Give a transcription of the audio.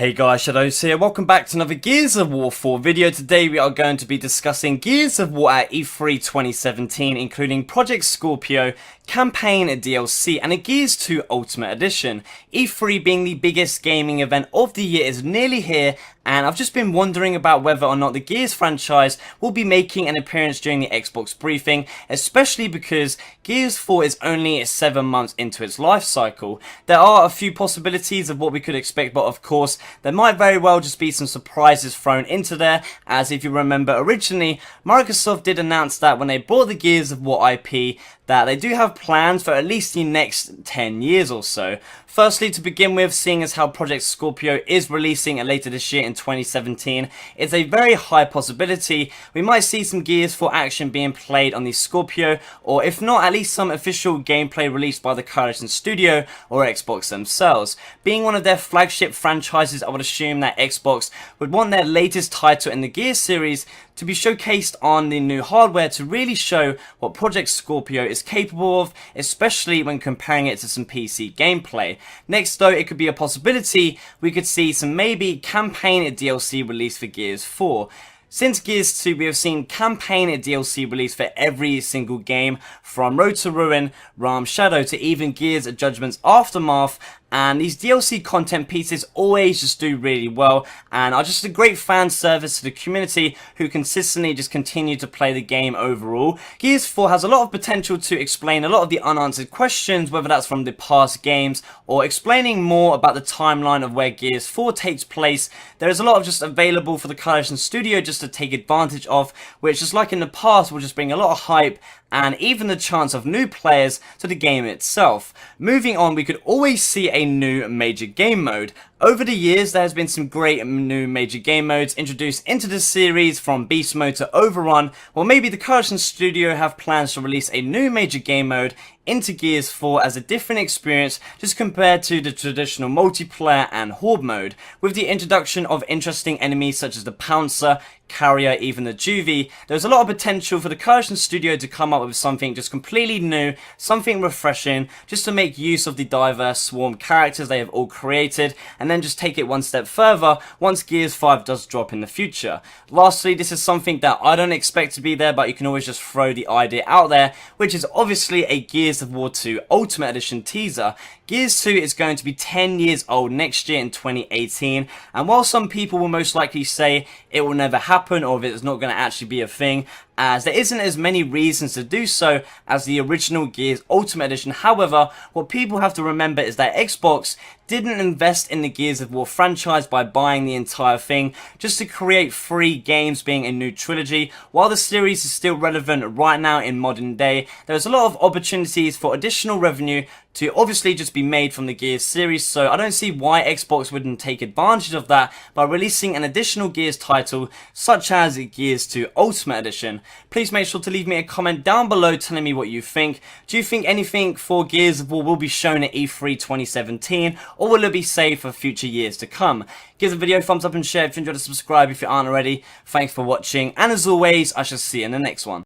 Hey guys, Shadows here, welcome back to another Gears of War 4 video. Today we are going to be discussing Gears of War at E3 2017, including Project Scorpio, Campaign DLC, and a Gears 2 Ultimate Edition. E3 being the biggest gaming event of the year is nearly here, and I've just been wondering about whether or not the Gears franchise will be making an appearance during the Xbox briefing, especially because Gears 4 is only 7 months into its life cycle. There are a few possibilities of what we could expect, but of course there might very well just be some surprises thrown into there, as if you remember originally, Microsoft did announce that when they bought the Gears of War IP, that they do have plans for at least the next 10 years or so. Firstly, to begin with, seeing as how Project Scorpio is releasing later this year in 2017, it's a very high possibility we might see some Gears 4 action being played on the Scorpio, or if not, at least some official gameplay released by the Coalition Studio or Xbox themselves. Being one of their flagship franchises, I would assume that Xbox would want their latest title in the Gears series to be showcased on the new hardware to really show what Project Scorpio is capable of, especially when comparing it to some PC gameplay. Next though, it could be a possibility we could see some maybe campaign DLC release for Gears 4. Since Gears 2, we have seen campaign DLC released for every single game, from Road to Ruin, Realm Shadow, to even Gears Judgment's Aftermath, and these DLC content pieces always just do really well and are just a great fan service to the community who consistently just continue to play the game overall. Gears 4 has a lot of potential to explain a lot of the unanswered questions, whether that's from the past games or explaining more about the timeline of where Gears 4 takes place. There is a lot of just available for the Coalition Studio just to take advantage of, which just like in the past will just bring a lot of hype and even the chance of new players to the game itself. Moving on, we could always see a new major game mode. Over the years, there has been some great new major game modes introduced into the series, from Beast Mode to Overrun. Well, maybe the Coalition Studio have plans to release a new major game mode into Gears 4 as a different experience just compared to the traditional multiplayer and horde mode. With the introduction of interesting enemies such as the Pouncer, Carrier, even the Juvie, there's a lot of potential for the Coalition Studio to come up with something just completely new, something refreshing, just to make use of the diverse swarm characters they have all created, and then just take it one step further once Gears 5 does drop in the future. Lastly, this is something that I don't expect to be there, but you can always just throw the idea out there, which is obviously a Gears of War 2 Ultimate Edition teaser. Gears 2 is going to be 10 years old next year in 2018, and while some people will most likely say it will never happen or if it's not going to actually be a thing, as there isn't as many reasons to do so as the original Gears Ultimate Edition. However, what people have to remember is that Xbox didn't invest in the Gears of War franchise by buying the entire thing just to create 3 games being a new trilogy. While the series is still relevant right now in modern day, there's a lot of opportunities for additional revenue to obviously just be made from the Gears series, so I don't see why Xbox wouldn't take advantage of that by releasing an additional Gears title such as Gears 2 Ultimate Edition. Please make sure to leave me a comment down below telling me what you think. Do you think anything for Gears of War will be shown at E3 2017, or will it be saved for future years to come? Give the video a thumbs up and share if you enjoyed, and subscribe if you aren't already. Thanks for watching, and as always, I shall see you in the next one.